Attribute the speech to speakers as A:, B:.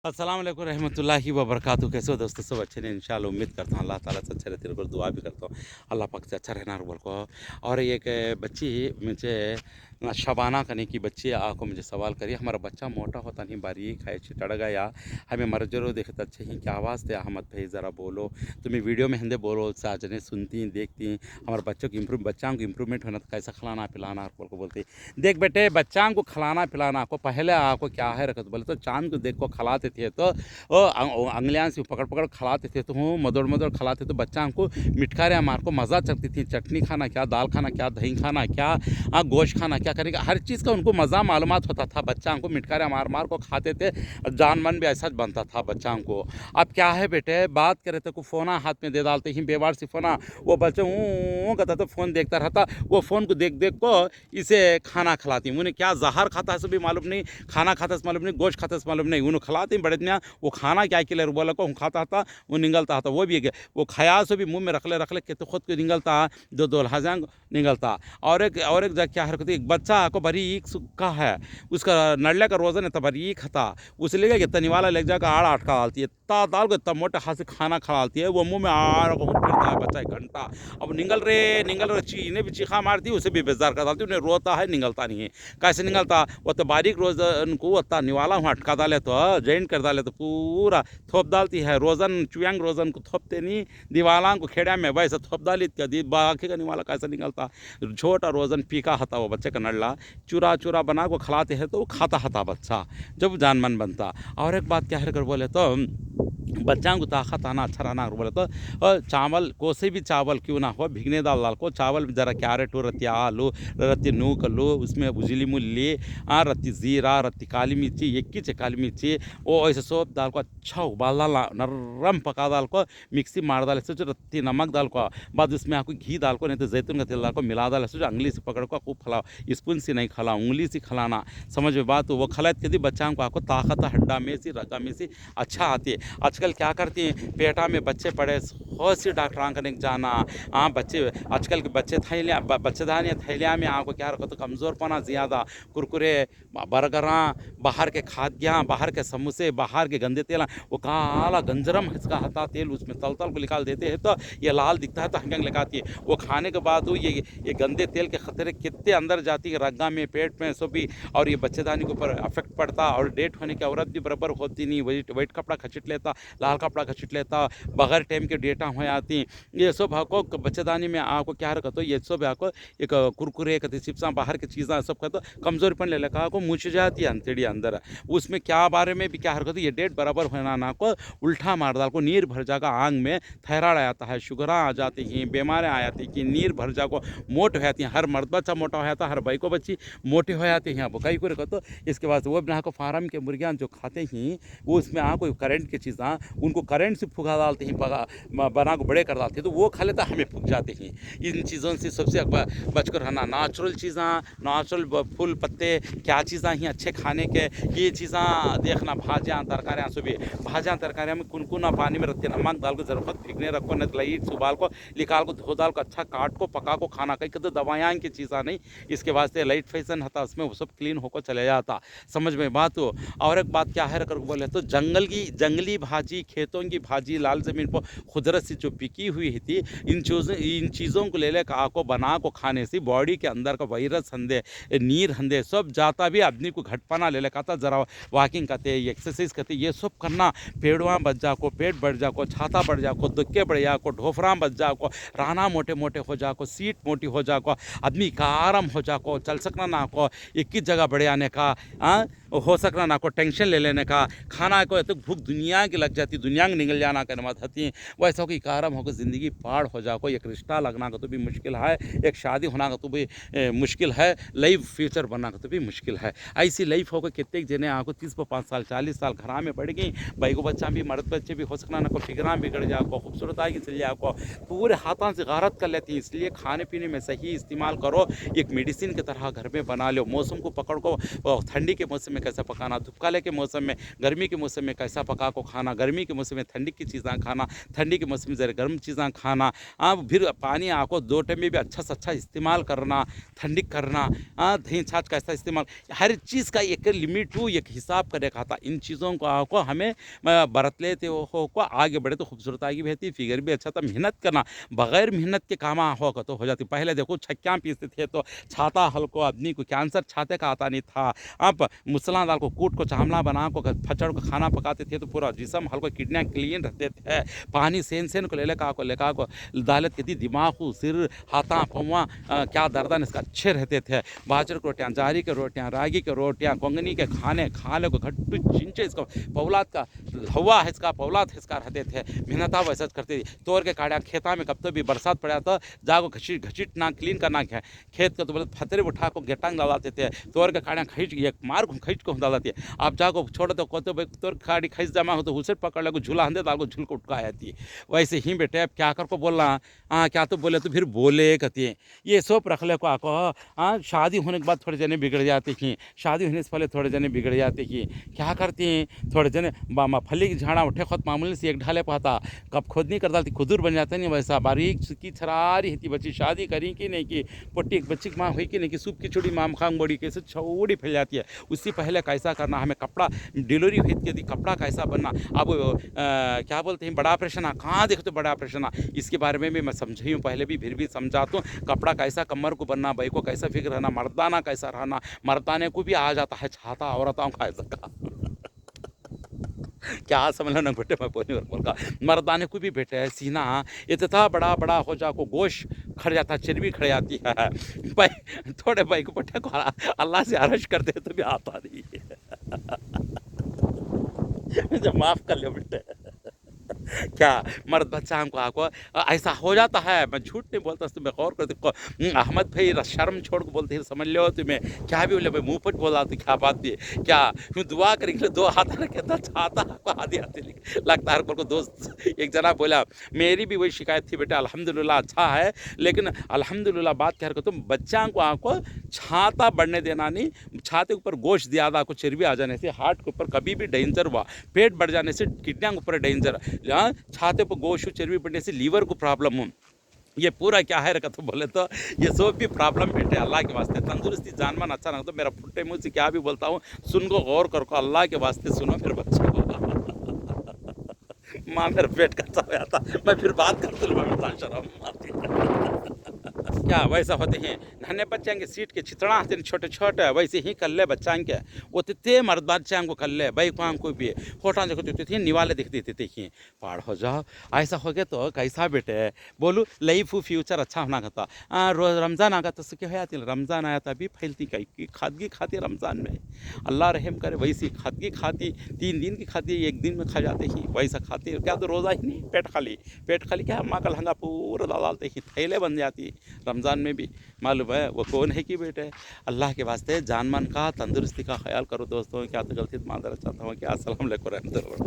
A: अस्सलाम वालेकुम रहमतुल्लाहि व बरकातहू। कैसे हो दोस्तों? सब अच्छे ने इंशाल्लाह। उम्मीद करता हूँ अल्लाह ताला से अच्छे रहते रहो, दुआ भी करता हूँ अल्लाह पाक से अच्छा रहना बोल को। और एक बच्ची मुझे शबाना कने की बच्ची आको मुझे सवाल करी, हमारा बच्चा मोटा होता नहीं बारीक है चिटड़ गया, हमें मर जरो देखते अच्छे ही क्या आवाज़ थे अहमद भाई ज़रा बोलो, तुम्हें वीडियो में हिंदे बोलो साजने सुनती देखती हमारे बच्चों की बच्चों को इम्प्रूवमेंट होना तो कैसा खिलाना पिलाना बोल को बोलती। देख बेटे बच्चों को खिलाना पिलाना को पहले आपको क्या है रखत बोले तो चांद को देख को खिलाते थे तो वो अंगलियां से पकड़ पकड़ खिलाते थे तो हूँ मदोड़ मदोड़ खिलाते तो बच्चा को मिटकारे मार को मज़ा चलती थी। चटनी खाना क्या, दाल खाना क्या, दही खाना क्या, गोश्त खाना क्या करेगा, हर चीज़ का उनको मज़ा मालूमात होता था। बच्चा को मिटकारे मार मार को खाते थे, जान मन भी ऐसा बनता था बच्चा को। अब क्या है बेटे बात करे तो फ़ोना हाथ में दे डालते ही बेवार से फ़ोना, वो बच्चा ऊँ कहता तो फ़ोन देखता रहता, वो फ़ोन को देख देख को इसे खाना खिलाती। उन्हें क्या जहर खाता है सो भी मालूम नहीं, खाना खाता है मालूम नहीं, गोश्त खाता है मालूम नहीं, उन्हें खिलाते बड़े दिन वो खाना क्या के लिए बोला को खाता था वो निगलता था। वो भी वो खाया सो भी मुंह में रख ले के तो खुद को निगलता दो दो लहजांग निगलता। और एक क्या हरकत एक बच्चा को बारीक सुक्का है, उसका नड़ले का रोज़न है तो बारीक था, उसे ले गया तनी वाला ले जाकर आड़ अटका डालती है, इतना दाल को इतना मोटे हाथ से खाना खा डालती है, वो मुंह में आड़ को फिरता है बच्चा एक घंटा। अब निगल रहे इन्हें भी चीखा मारती है, उसे भी बेजार कर डालती है, उन्हें रोता है निगलता नहीं है। कैसे निगलता वो तो बारीक रोज़न को उतना निवाला वहाँ अटका डाले तो जॉइंट कर डाले तो पूरा थोप डालती है। रोज़न चुयांग रोज़न को थोपते नहीं दीवाला को खेड़ा में वैसे थोप डाली बाकी का निवाला कैसे निकलता। छोटा रोज़न पीका हता वो बच्चे का नडला चूरा चूरा बना को खिलाते हैं तो वो खाता हता बच्चा जब जान मन बनता। और एक बात क्या है कर बोले तो बच्चा को ताकत आना अच्छा रहना बोले तो चावल को से भी चावल क्यों ना हो भिगने दाल दाल को चावल जरा कैरेट रत्ती आलू रत्ती नूक लो उसमें उजली मूली रत्ती ज़ीरा रत्ती काली मिर्ची एक ही काली मिर्ची वो ऐसे सब दाल को अच्छा उबाल डाल नरम पका दाल को मिक्सी मार डाल से जो रत्ती नमक दाल को बाद उसमें आपको घी दाल को नहीं तो जैतून का तेल दाल को मिला डाल जो अंगली से पकड़ को खूब खिलाओ, स्पून से नहीं खिलाओ उंगली से खिलाना। समझ में बात वो खिलाते यदि बच्चा को आपको ताकत हड्डा में से रगा में से अच्छा आती है। आजकल क्या करती हैं पेटा में बच्चे पड़े बहुत सी डॉक्टर कने जाना। हाँ बच्चे आजकल के बच्चे थैलियाँ बच्चेदान या थैलियाँ में आपको क्या रखो तो कमज़ोर पना ज़्यादा कुरकुरे बर्गरा बाहर के खाद्याँ बाहर के समोसे बाहर के गंदे तेल वो काला गंजरम इसका हता तेल उसमें तल तल को निकाल देते हैं तो ये लाल दिखता है तो हंगंग लगाती है। वो खाने के बाद ये गंदे तेल के खतरे कितने अंदर जाती है रग्गा में पेट में सब भी। और ये बच्चेदानी के ऊपर अफेक्ट पड़ता और डेट होने की औरत भी बराबर होती नहीं, वाइट कपड़ा खचिट लेता लाल कपड़ा खचिट लेता बगैर टाइम के डेटा हो जाती। ये सब आपको बच्चेदानी में आपको क्या रखो तो ये सब आपको एक कुरकुरे कति चिप्सा बाहर की चीज़ें सब कहते कमज़ोरीपन ले लेकर आपको मुँच जाती है अंतड़ी अंदर। उसमें क्या बारे में भी क्या हरकत ये डेट बराबर होना ना को उल्टा मार डाल को नीर भर जाएगा आंग में थायराइड आ जाता है शुगर आ जाती हैं बीमारियाँ आ जाती कि नीर भर जाको मोट हो जाती हैं। हर मर्द बच्चा मोटा हो जाता है हर भाई को बच्ची मोटे हो जाते हैं। अब कई को रखो तो इसके बाद वो बना को फार्म के मुर्गियाँ जो खाते हैं वो उसमें आपको करंट की चीज़ें उनको करंट से फुगा डालते हैं बना को बड़े कर डालते हैं तो वो खा लेता हमें फूक जाते हैं। इन चीज़ों से सबसे बचकर रहना नेचुरल चीज़ें नेचुरल फूल पत्ते क्या चीज़ें ही अच्छे खाने के ये चीज़ें देखना भाजियाँ तरकारियाँ सुबह भाजियाँ तरकारियाँ में कुनकुना पानी में रखते नमक डाल को ज़रूरत फेंकने रखो नहीं लाइट सुबाल को निकाल को धो दाल को अच्छा काट को पका को खाना कहीं तो दवाइयाँ की चीज़ें नहीं इसके वास्ते लाइट फैशन होता उसमें वो सब क्लीन होकर चले जाता। समझ में बात हो। और एक बात क्या है कर बोले तो जंगली भाजी खेतों की भाजी लाल ज़मीन पर खुदरत से जो पिकी हुई थी इन चीज़ों को ले लेकर आपको बना को खाने से बॉडी के अंदर का वायरस हंदे नीर हंदे सब जाता भी आदमी को घटपना ले लेकर आता जरा वॉकिंग करते एक्सरसाइज करते ये सब करना पेड़वा बच जाको पेट बढ़ जाको छाता बढ़ जाको दुक्के बढ़ जाको ढोफरा बच जाको राना मोटे मोटे हो जाको सीट मोटी हो जाको आदमी का आराम हो जाको चल सकना ना को एक ही जगह बढ़े आने का हो सकना ना को टेंशन ले लेने का खाना को तो भूख दुनिया की लग जाती दुनिया में निकल जाना कर मत हती वैसा कोई आराम होकर ज़िंदगी पार हो जाको एक रिश्ता लगना का तो भी मुश्किल है एक शादी होना का तो भी मुश्किल है लाइफ फ्यूचर बनना का तो भी मुश्किल है। ऐसी लाइफ होकर कितने जने आपको 30-5 साल 40 साल घर में बढ़ गई भाई को बच्चा भी मर्द बच्चे भी हो सकना ना को फिगरा बिगड़ जाको खूबसूरत आएगी चल जाको पूरे हाथों से गारत कर लेती है। इसलिए खाने पीने में सही इस्तेमाल करो एक मेडिसिन की तरह घर में बना लो। मौसम को पकड़ को ठंडी के मौसम में में कैसा पकाना, धूपकाले के मौसम में, गर्मी के मौसम में कैसा पका को खाना, गर्मी के मौसम में ठंडी की चीज़ें खाना, ठंडी के मौसम में ज़रा गर्म चीज़ें खाना। फिर पानी आको 2 टाइम में भी अच्छा से अच्छा इस्तेमाल करना, ठंडी करना। दही छाछ कैसा इस्तेमाल, हर चीज़ का एक लिमिट हो, एक हिसाब का रखा था। इन चीज़ों को आपको हमें बरत लेते हो को आगे बढ़े तो खूबसूरत आगे भी रहती, फिगर भी अच्छा था। मेहनत करना, बगैर मेहनत के काम होगा तो हो जाती। पहले देखो छक्क्याँ पीसते थे तो छाता हल्को आदमी को कैंसर छाते का आता नहीं था। अब मुसला दाल को कूट को चावला बना को फचड़ को खाना पकाते थे तो पूरा जिसम हल्को, किडनियाँ क्लीन रहते थे। पानी सेन सेन को लेका को दालत कहती, दिमाग को सिर हाथा पौवा क्या दर्दन इसका अच्छे रहते थे। बाजरे की रोटियाँ, जारी की रोटियाँ, रागी की रोटियाँ, कोंगनी के खाने को घट्टू चिंचे इसका पौलाद का हवा है, इसका पौलाद है इसका रहते थे। मेहनता वैसा करते थे। तोड़ के काड़ा खेता में कब तो भी बरसात पड़ा तो जाको घसीट घसीट ना क्लीन करना खेत को, तो बोले फतरे उठा को गेटांग डालते थे। तोड़ के काड़ा खींच एक मार को खींच को डालती है। आप जाको छोड़ो तो कहते भाई तोड़ काड़ी खींच जमा हो तो उसे पकड़ ले झूला हंदे दाल को झूल को उठका आती है। वैसे ही बेटे अब क्या कर को बोलना, क्या तो बोले तो फिर बोले कहती है। ये सब रख ले को आको शादी होने के बाद थोड़े जने बिगड़ जाते हैं, शादी होने से पहले थोड़े जने बिगड़ जाते हैं। क्या करती हैं थोड़े जने फली की झाड़ा उठे खुद मामूली से एक ढाले पाता, कब खुद नहीं कर डालती, खुदूर बन जाता नहीं। वैसा बारीक की छरारी थी बच्ची, शादी करी कि नहीं कि पट्टी एक बच्ची की माँ हुई कि नहीं कि सूप की चूड़ी माम खांग बड़ी कैसे छौड़ी फैल जाती है। उससे पहले कैसा करना, हमें कपड़ा डिलीवरी हुई थी कपड़ा कैसा बनना। अब क्या बोलते हैं बड़ा ऑपरेशन कहाँ देखो तो बड़ा ऑपरेशन, इसके बारे में भी मैं समझी हूँ पहले भी, फिर भी समझाता हूँ। कपड़ा कैसा कमर को बनना, भाई को कैसा फिक्र रहना, मर्दाना कैसा रहना। मर्दाने को भी आ जाता है छाता औरतों का ऐसा क्या समझ लो बेटे, मैं बोल का मर्दाने को भी बेटे सीना इतना बड़ा बड़ा हो जा को गोश खड़ जाता, चर्बी खड़ जाती है। भाई थोड़े भाई को बेटे को अल्लाह से अर्ज करते तो भी आता नहीं है। जब माफ़ कर लो बेटे, क्या मर्द बच्चा हमको आको ऐसा हो जाता है। मैं झूठ नहीं बोलता, तुम्हें गौर करते अहमद भाई शर्म छोड़ को बोलते समझ लो तुम्हें क्या भी बोले भाई मुँह पर बोला तो क्या बात थी क्या। क्यों दुआ करेंगे 2 हाथ रखे था छाता को आधी आती लगता है। को दोस्त एक जना बोला मेरी भी वही शिकायत थी बेटा, अल्हम्दुलिल्लाह अच्छा है, लेकिन अल्हम्दुलिल्लाह बात क्या कर तुम बच्चा को आको छाता बढ़ने देना नहीं। छाते के ऊपर गोश्त ज़्यादा को चर्बी आ जाने से हार्ट के ऊपर कभी भी डेंजर हुआ, पेट बढ़ जाने से किडनियों के ऊपर डेंजर, छाते पर गोश्त चर्बी बढ़ने से लीवर को प्रॉब्लम हो। ये पूरा क्या है रखा तो बोले तो ये सब भी प्रॉब्लम बेटे अल्लाह के वास्ते तंदुरुस्ती जानमान अच्छा ना तो मेरा फुट्टे मुँह से क्या भी बोलता हूँ सुन को गौर कर को, अल्लाह के वास्ते सुनो फिर बच्चे को। माँ मेरा पेट कच्चा हो जाता, मैं फिर बात करते मैं शर्म आती क्या वैसा होते हैं नन्हे बच्चे के सीट के चितड़ा होते हैं छोटे छोटे, वैसे ही कर ले बच्चा के वो ते मर्द बच्चा को कर ले भाई को भी फोटा देखते थे निवाले दिखते थे देखिए पार हो जाओ। ऐसा हो गया तो कैसा बेटे बोलूँ लाइफ फ्यूचर अच्छा होना था। रोज़ रमज़ान आ गया तो क्या हो जाती, रमज़ान आया था अभी फैलती कहीं खादगी खाती रमज़ान में, अल्लाह रहम करे। वैसी खादगी खाती 3 दिन की खाती 1 दिन में खा जाते ही, वैसा खाती क्या तो रोज़ा ही नहीं पेट खाली क्या माँ का लहंगा पूरा डालते ही थैले बन जाती रमज़ान में भी। मालूम है वो कौन है कि बेटे अल्लाह के वास्ते जान मन का तंदुरुस्ती का ख्याल करो दोस्तों। क्या तो गलती माजरत चाहता हूँ कि अस्सलाम वालेकुम रहमतुल्लाह।